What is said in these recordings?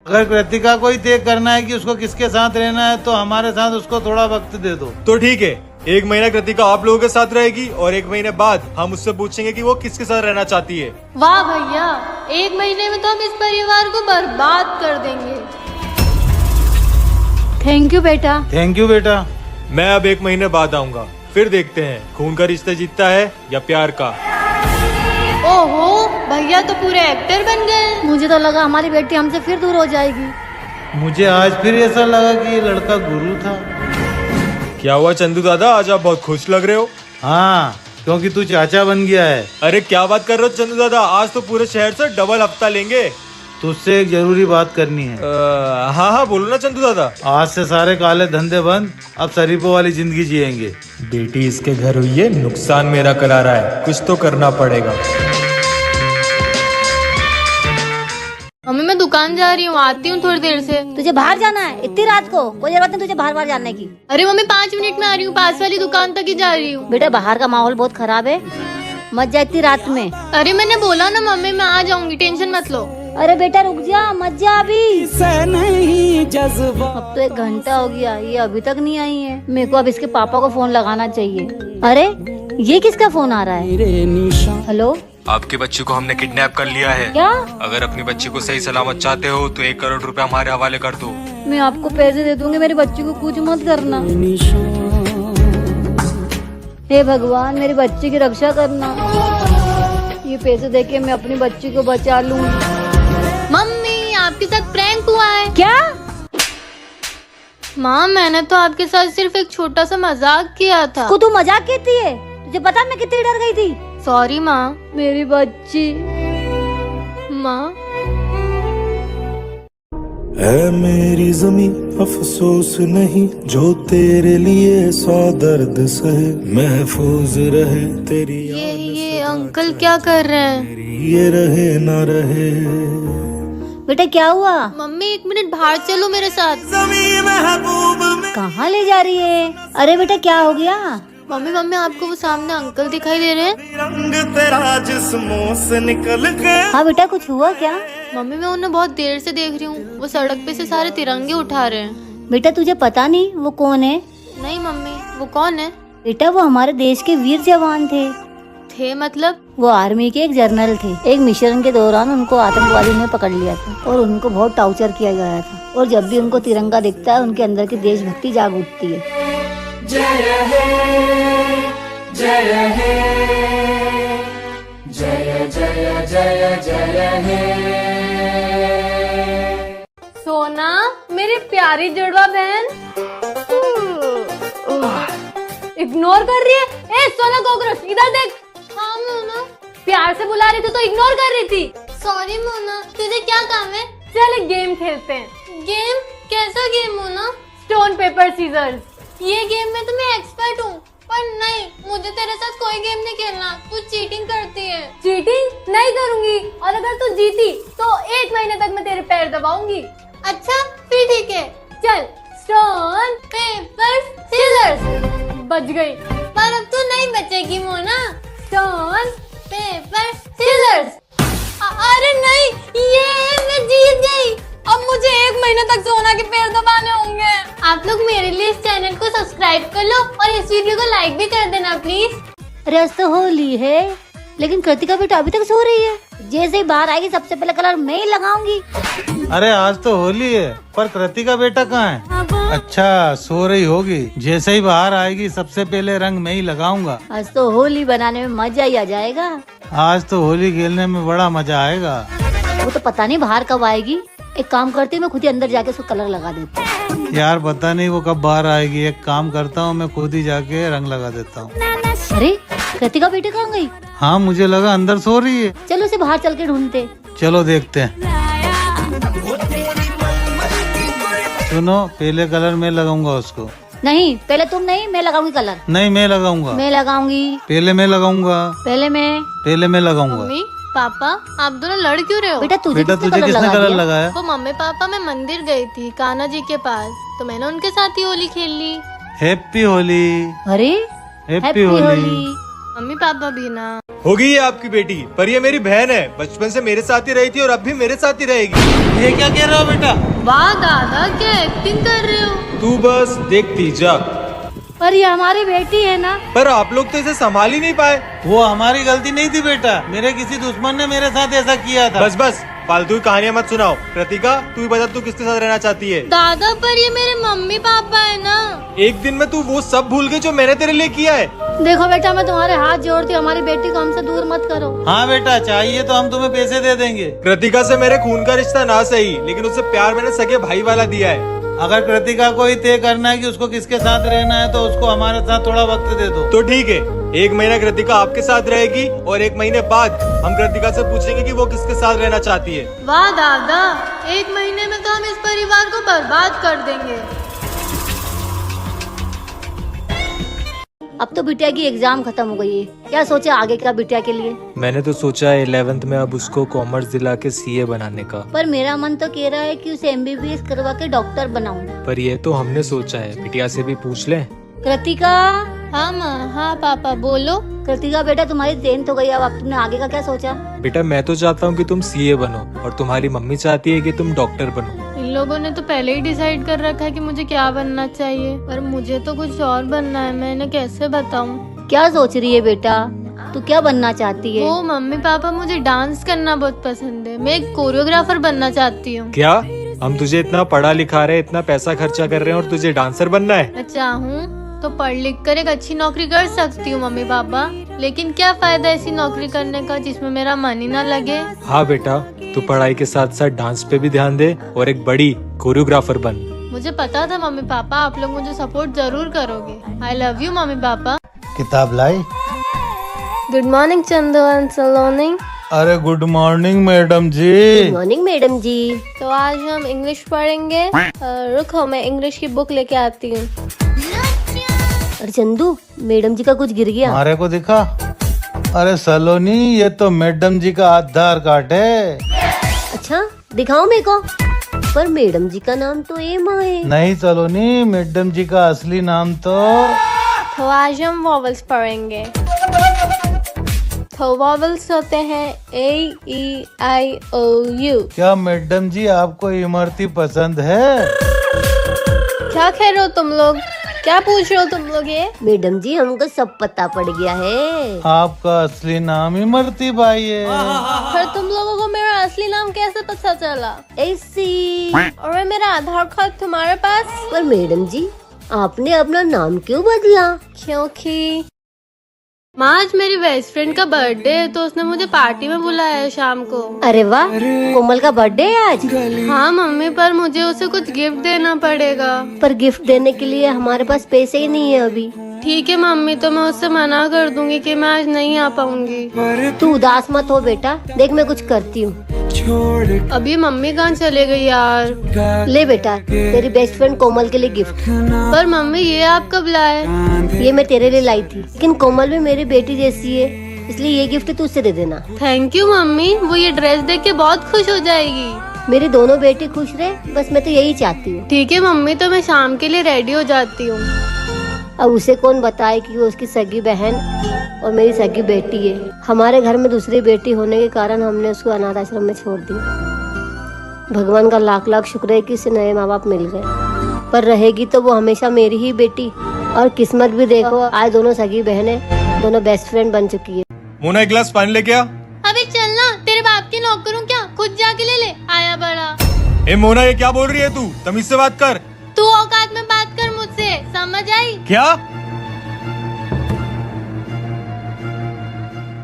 अगर कृतिका को ही तय करना है कि उसको किसके साथ रहना है तो हमारे साथ उसको थोड़ा वक्त दे दो। तो ठीक है, 1 महीना कृतिका आप लोगों के साथ रहेगी और 1 महीने बाद हम उससे पूछेंगे कि वो किसके साथ रहना चाहती है। वाह भैया, 1 महीने में तो हम इस परिवार को बर्बाद कर देंगे। थैंक यू बेटा। थैंक यू बेटा। मैं अब 1 महीने बाद आऊंगा, फिर देखते हैं खून का रिश्ता जीतता है या प्यार का। ओहो, भैया तो पूरे एक्टर बन गए। मुझे तो लगा हमारी बेटी हमसे फिर दूर हो जाएगी। मुझे आज फिर ऐसा लगा कि ये लड़का गुरु था। क्या हुआ चंदू दादा, आज आप बहुत खुश लग रहे हो। हाँ, क्योंकि तू चाचा बन गया है। अरे क्या बात कर रहे हो चंदू दादा, आज तो पूरे शहर से डबल हफ्ता लेंगे। तुझसे एक जरूरी बात करनी है। हाँ हाँ बोलो ना चंदू दादा। आज से सारे काले धंधे बंद, अब शरीफों वाली जिंदगी जिएंगे। बेटी इसके घर हुई है, नुकसान मेरा करा रहा है, कुछ तो करना पड़ेगा। मम्मी मैं दुकान जा रही हूँ, आती हूँ थोड़ी देर से। तुझे बाहर जाना है इतनी रात को? कोई जरूरत नहीं तुझे बाहर जाने की। अरे मम्मी 5 मिनट में आ रही हूँ, पास वाली दुकान तक ही जा रही हूँ। बेटा बाहर का माहौल बहुत खराब है, मत जा इतनी रात में। अरे मैंने बोला ना मम्मी, मैं आ जाऊंगी, टेंशन मत लो। अरे बेटा रुक जा, मत जा अभी। नहीं जज्बा। अब तो 1 घंटा हो गया, ये अभी तक नहीं आई है। मेरे को अब इसके पापा को फोन लगाना चाहिए। अरे ये किसका फोन आ रहा है? हेलो, आपके बच्चे को हमने किडनैप कर लिया है। क्या? अगर अपनी बच्ची को सही सलामत चाहते हो तो 1 करोड़ रुपए हमारे हवाले कर दो। मैं आपको पैसे दे दूंगी, मेरे बच्चे को कुछ मत करना। हे भगवान, मेरे बच्चे की रक्षा करना। ये पैसे देके मैं अपनी बच्ची को बचा लूंगी। मम्मी आपके साथ प्रैंक हुआ है। क्या? माँ मैंने तो आपके साथ सिर्फ एक छोटा सा मजाक किया था। तू मजाक कहती है? तुझे पता मैं कितनी डर गई थी। सॉरी माँ। मेरी बच्ची। माँ है मेरी जमी अफसोस नहीं, जो तेरे लिए 100 दर्द सहे, महफूज रहे तेरी ये अंकल क्या कर रहे हैं? ये रहे ना रहे। बेटा क्या हुआ? मम्मी 1 मिनट बाहर चलो मेरे साथ। कहाँ ले जा रही है? अरे बेटा क्या हो गया? मम्मी आपको वो सामने अंकल दिखाई दे रहे हैं? रंग तेरा जिस्मों से निकल गया। हाँ बेटा कुछ हुआ क्या? मम्मी मैं उन्हें बहुत देर से देख रही हूँ, वो सड़क पे से सारे तिरंगे उठा रहे हैं। बेटा तुझे पता नहीं वो कौन है? नहीं मम्मी, वो कौन है? बेटा वो हमारे देश के वीर जवान थे। मतलब? वो आर्मी के एक जनरल थे। एक मिशन के दौरान उनको आतंकवादियों ने पकड़ लिया था और उनको बहुत टॉर्चर किया गया था। और जब भी उनको तिरंगा दिखता है उनके अंदर की देशभक्ति जाग उठती है। जय हे जय हे जय जय जय जय हे। सोना मेरी प्यारी जुड़वा बहन इग्नोर कर रही है। ए सोना कॉकरोच इधर देख। हाँ मोना। प्यार से बुला रही थी तो इग्नोर कर रही थी। सॉरी मोना, तुझे क्या काम है? चल एक गेम खेलते हैं। गेम? कैसा game Mona? Stone paper scissors. ये गेम में तो मैं एक्सपर्ट हूँ, पर नहीं, मुझे तेरे साथ कोई गेम नहीं खेलना। तू चीटिंग करती है। चीटिंग नहीं करूँगी, और अगर तू जीती तो 1 महीने तक मैं तेरे पैर दबाऊंगी। अच्छा फिर ठीक है, चल स्टोन पेपर सीजर्स। बच गई। पर अब तू नहीं बचेगी मोना। Stone paper seizures. अरे नहीं, ये मैं जीत गई। अब मुझे 1 महीने तक सोना के पैर दबाने होंगे। आप लोग मेरे लिए इस चैनल को सब्सक्राइब कर लो और इस वीडियो को लाइक भी कर देना प्लीज। अरे आज तो होली है, लेकिन कृतिका बेटा अभी तक सो रही है। जैसे ही बाहर आएगी सबसे पहले कलर मैं ही लगाऊंगी। अरे आज तो होली है, पर कृतिका बेटा कहाँ है? अच्छा सो रही होगी। जैसे ही बाहर आएगी सबसे पहले रंग मैं ही लगाऊंगा। आज तो होली बनाने में मजा ही आ जाएगा। आज तो होली खेलने में बड़ा मजा आएगा। वो तो पता नहीं बाहर कब आएगी। एक काम करती हूँ, मैं खुद ही अंदर जाके उसको कलर लगा देती हूँ। यार पता नहीं वो कब बाहर आएगी। एक काम करता हूँ, मैं खुद ही जाके रंग लगा देता हूँ। अरे कृतिका बेटी कहाँ गई? हाँ मुझे लगा अंदर सो रही है। चलो उसे बाहर चल के ढूंढते। चलो देखते हैं। सुनो, पहले कलर मैं लगाऊंगा उसको। नहीं पहले तुम नहीं, मैं लगाऊंगी कलर। नहीं मैं लगाऊंगा। मैं लगाऊंगी। पहले मैं लगाऊंगा। पहले मैं लगाऊंगा। मम्मी पापा आप दोनों लड़ क्यों रहे हो? बेटा तुझे तुझे किसने किसने कलर लगाया? वो मम्मी पापा मैं मंदिर गई थी कान्हा जी के पास, तो मैंने उनके साथ ही होली खेल ली। हैप्पी होली। अरे हैप्पी होली। मम्मी पापा भी ना। होगी ये आपकी बेटी, पर ये मेरी बहन है। बचपन से मेरे साथ ही रही थी और अब भी मेरे साथ ही रहेगी। ये क्या कह रहे हो बेटा? वाह दादा, क्या एक्टिंग कर रहे हो। तू बस देखती जा। पर ये हमारी बेटी है ना। पर आप लोग तो इसे संभाल ही नहीं पाए। वो हमारी गलती नहीं थी बेटा, मेरे किसी दुश्मन ने मेरे साथ ऐसा किया था। बस बस फालतू की कहानियां मत सुनाओ। कृतिका, तू ही बता, तू किसके साथ रहना चाहती है? दादा पर ये मेरे मम्मी पापा है ना। एक दिन में तू वो सब भूल गई जो मैंने तेरे लिए किया है। देखो बेटा, मैं तुम्हारे हाथ जोड़ती हूँ, हमारी बेटी को हमसे दूर मत करो। हाँ बेटा, चाहिए तो हम तुम्हें पैसे दे देंगे। कृतिका से मेरे खून का रिश्ता ना सही, लेकिन उससे प्यार मैंने सगे भाई वाला दिया है। अगर कृतिका को ही तय करना है कि उसको किसके साथ रहना है तो उसको हमारे साथ थोड़ा वक्त दे दो। तो ठीक है, 1 महीना कृतिका आपके साथ रहेगी और 1 महीने बाद हम कृतिका से पूछेंगे कि वो किसके साथ रहना चाहती है। वाह दादा, 1 महीने में तो हम इस परिवार को बर्बाद कर देंगे। अब तो बिटिया की एग्जाम खत्म हो गई है, क्या सोचा आगे का बिटिया के लिए? मैंने तो सोचा है 11th में अब उसको कॉमर्स दिला के CA बनाने का। पर मेरा मन तो कह रहा है कि उसे MBBS करवा के डॉक्टर बनाऊं। पर ये तो हमने सोचा है, बिटिया से भी पूछ ले। कृतिका। हाँ माँ, हाँ पापा, बोलो। कृतिका बेटा, तुम्हारी 10th हो गई, अब तुमने आगे का क्या सोचा? बेटा, मैं तो चाहता हूँ कि तुम CA बनो और तुम्हारी मम्मी चाहती है कि तुम डॉक्टर बनो। इन लोगों ने तो पहले ही डिसाइड कर रखा है कि मुझे क्या बनना चाहिए, पर मुझे तो कुछ और बनना है। मैं इन्हें कैसे बताऊं? क्या सोच रही है बेटा? तू क्या बनना चाहती है? वो मम्मी पापा, मुझे डांस करना बहुत पसंद है। मैं एक कोरियोग्राफर बनना चाहती हूँ। क्या? हम तुझे इतना पढ़ा लिखा रहे, इतना पैसा खर्चा कर रहे हैं और तुझे डांसर बनना है? मैं चाहूँ तो पढ़ लिख कर एक अच्छी नौकरी कर सकती हूँ मम्मी पापा, लेकिन क्या फायदा ऐसी नौकरी करने का जिसमें मेरा मन ही ना लगे। हाँ बेटा, तू पढ़ाई के साथ साथ डांस पे भी ध्यान दे और एक बड़ी कोरियोग्राफर बन। मुझे पता था मम्मी पापा आप लोग मुझे सपोर्ट जरूर करोगे। I love you mummy papa. किताब लाई? गुड मॉर्निंग चंदू एंड सलोनी। अरे गुड मॉर्निंग मैडम जी। गुड मॉर्निंग मैडम जी। तो आज हम इंग्लिश पढ़ेंगे। रुको, मैं इंग्लिश की बुक लेके आती हूँ। अरे चंदू, मैडम जी का कुछ गिर गया। हमारे को दिखा? अरे सलोनी, ये तो मैडम जी का आधार कार्ड है। अच्छा, दिखाओ मेरे को। पर मैडम जी का नाम तो एमा है। नहीं सलोनी, मैडम जी का असली नाम तो आज हम वॉवल्स पढ़ेंगे। तो वॉवल्स होते हैं A-E-I-O-U। क्या मैडम जी आपको इमरती पसंद है? क्या कह रहे हो तुम लोग? क्या पूछ रहे हो तुम लोग ये? मैडम जी, हमको सब पता पड़ गया है। आपका असली नाम इमरती बाई है। पर तुम लोगों को मेरा असली नाम कैसे पता चला? ऐसी। और मेरा आधार कार्ड तुम्हारे पास? पर मैडम जी, आपने अपना नाम क्यों बदला? क्योंकि माँ, आज मेरी बेस्ट फ्रेंड का बर्थडे है तो उसने मुझे पार्टी में बुलाया है शाम को। अरे वाह, कोमल का बर्थडे है आज। हाँ मम्मी, पर मुझे उसे कुछ गिफ्ट देना पड़ेगा। पर गिफ्ट देने के लिए हमारे पास पैसे ही नहीं है अभी। ठीक है मम्मी, तो मैं उससे मना कर दूंगी कि मैं आज नहीं आ पाऊंगी। तू उदास मत हो बेटा, देख मैं कुछ करती हूँ। अभी मम्मी कहाँ चले गई यार? ले बेटा, तेरी बेस्ट फ्रेंड कोमल के लिए गिफ्ट। पर मम्मी, ये आप कब लाए? ये मैं तेरे लिए लाई थी, लेकिन कोमल भी मेरी बेटी जैसी है, इसलिए ये गिफ्ट तू उससे दे देना। थैंक यू मम्मी, वो ये ड्रेस देख के बहुत खुश हो जाएगी। मेरी दोनों बेटी खुश रहे, बस मैं तो यही चाहती हूँ। ठीक है मम्मी, तो मैं शाम के लिए रेडी हो जाती हूँ। अब उसे कौन बताए कि वो उसकी सगी बहन और मेरी सगी बेटी है। हमारे घर में दूसरी बेटी होने के कारण हमने उसको अनाथ आश्रम में छोड़ दिया। भगवान का लाख लाख शुक्र है कि उसे नए माँ बाप मिल गए, पर रहेगी तो वो हमेशा मेरी ही बेटी। और किस्मत भी देखो, आज दोनों सगी बहनें, दोनों बेस्ट फ्रेंड बन चुकी है। मोना, एक गिलास पानी लेके आ। अबे चलना, तेरे बाप की नौकर हूँ क्या? खुद जाके ले ले, आया बड़ा। ए मोना, ये क्या बोल रही है तू? तमीज से बात कर। तू औकात में बात कर मुझसे, समझ आई? क्या?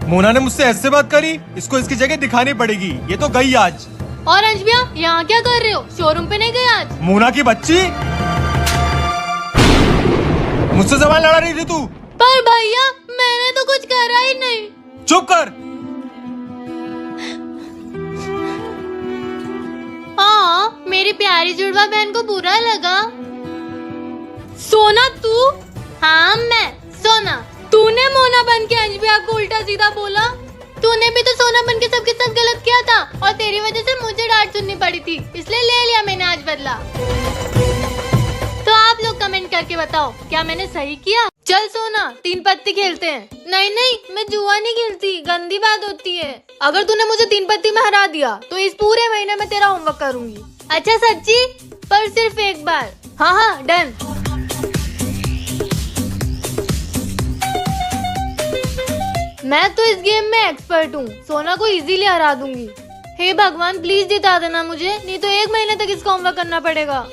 मोना ने मुझसे ऐसे बात करी? इसको इसकी जगह दिखानी पड़ेगी। ये तो गई आज। और अंजबिया, यहाँ क्या कर रहे हो? शोरूम पे नहीं गए आज? मोना की बच्ची, मुझसे जबान लड़ा रही थी तू। पर भैया, मैंने तो कुछ करा ही नहीं। चुप कर। हाँ, मेरी प्यारी जुड़वा बहन को बुरा लगा। सोना तू? हाँ मैं सोना। तूने मोना बन के अंजबिया को उल्टा सीधा बोला। तूने भी तो सोना बन के सबके साथ गलत किया था और तेरी वजह से मुझे डांट सुननी पड़ी थी, इसलिए ले लिया मैंने आज बदला। तो आप आप लोग कमेंट करके बताओ क्या मैंने सही किया। चल सोना 3 पत्ती खेलते हैं। नहीं नहीं मैं जुआ नहीं खेलती, गंदी बात होती है। अगर तूने मुझे 3 पत्ती में हरा दिया तो इस पूरे महीने में तेरा होमवर्क करूंगी। अच्छा सच्ची? पर सिर्फ एक बार। हाँ हाँ डन। मैं तो इस गेम में एक्सपर्ट हूँ, सोना को इजीली हरा दूंगी। हे भगवान प्लीज जिता देना मुझे, नहीं तो 1 महीने तक इसका होमवर्क करना पड़ेगा।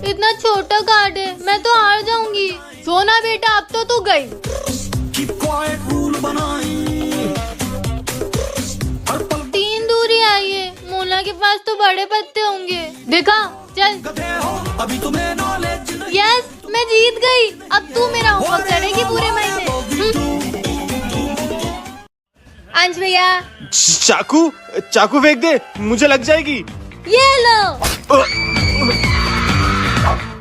इतना छोटा कार्ड है, मैं तो हार जाऊंगी। सोना बेटा अब तो तू गई। तीन दूरी आई है, मोना के पास तो बड़े पत्ते होंगे। देखा चल। यस मैं जीत गई। अब तू मेरा होमवर्क करेगी पूरे महीने। अंश भैया चाकू चाकू फेंक दे, मुझे लग जाएगी। ये लो।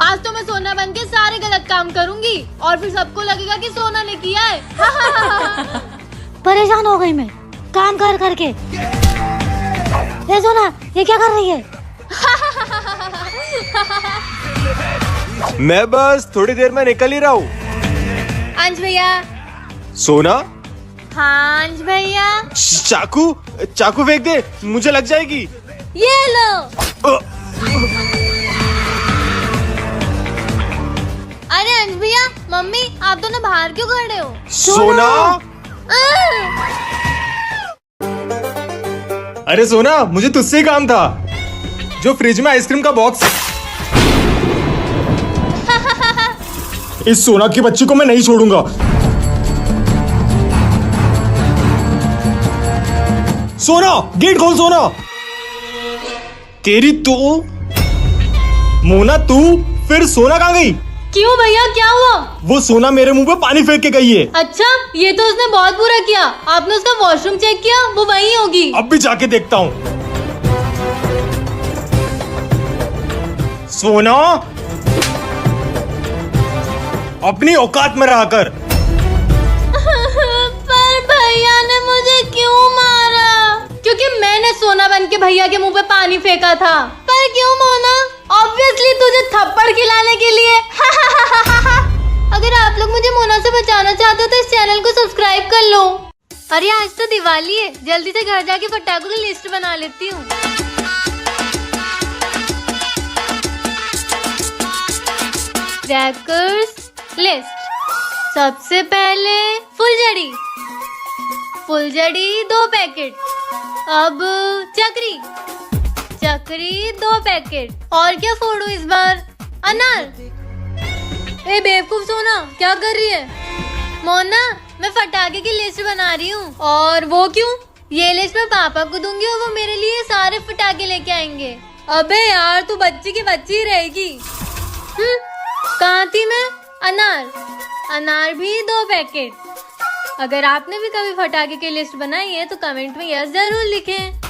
आज तो मैं सोना बन के सारे गलत काम करूंगी और फिर सबको लगेगा कि सोना ने किया है। परेशान हो गई मैं काम कर करके। ये सोना ये क्या कर रही है? मैं बस थोड़ी देर में निकल ही रहा हूँ। अंश भैया। सोना हाँ अंश भैया। चाकू चाकू फेंक दे, मुझे लग जाएगी। ये लो। अरे अंश भैया मम्मी आप दोनों बाहर क्यों खड़े हो? सोना अरे सोना मुझे तुझसे ही काम था। जो फ्रिज में आइसक्रीम का बॉक्स इस सोना की बच्ची को मैं नहीं छोड़ूंगा। सोना गेट खोल। सोना तेरी तो मोना तू फिर सोना कहाँ गई? क्यों भैया क्या हुआ? वो सोना मेरे मुंह पे पानी फेंक के गई है। अच्छा ये तो उसने बहुत बुरा किया। आपने उसका वॉशरूम चेक किया? वो वही होगी। अब भी जाके देखता हूँ। सोना अपनी औकात में रहा कर। पर भैया ने मुझे क्यों मारा? क्योंकि मैंने सोना बन के भैया के मुंह पे पानी फेंका था। पर क्यों मोना? ऑब्वियसली तुझे थप्पड़ खिलाने के लिए। अगर आप लोग मुझे मोना से बचाना चाहते हो तो इस चैनल को सब्सक्राइब कर लो। अरे आज तो दिवाली है, जल्दी से घर जाके पटाखों की लिस्ट बना लेती हूँ। Crackers list. सबसे पहले फुलझड़ी। फुलझड़ी 2 पैकेट। अब चक्री। चक्री 2 पैकेट। और क्या फोड़ू इस बार? अनार। ए बेवकूफ सोना क्या कर रही है? मोना मैं पटाखे की लिस्ट बना रही हूँ। और वो क्यों? ये लिस्ट मैं पापा को दूंगी और वो मेरे लिए सारे पटाखे लेके आएंगे। अबे यार तू बच्ची की बच्ची ही रहेगी। कहाँ थी मैं? अनार। अनार भी 2 पैकेट। अगर आपने भी कभी पटाखे की लिस्ट बनाई है तो कमेंट में यस जरूर लिखें।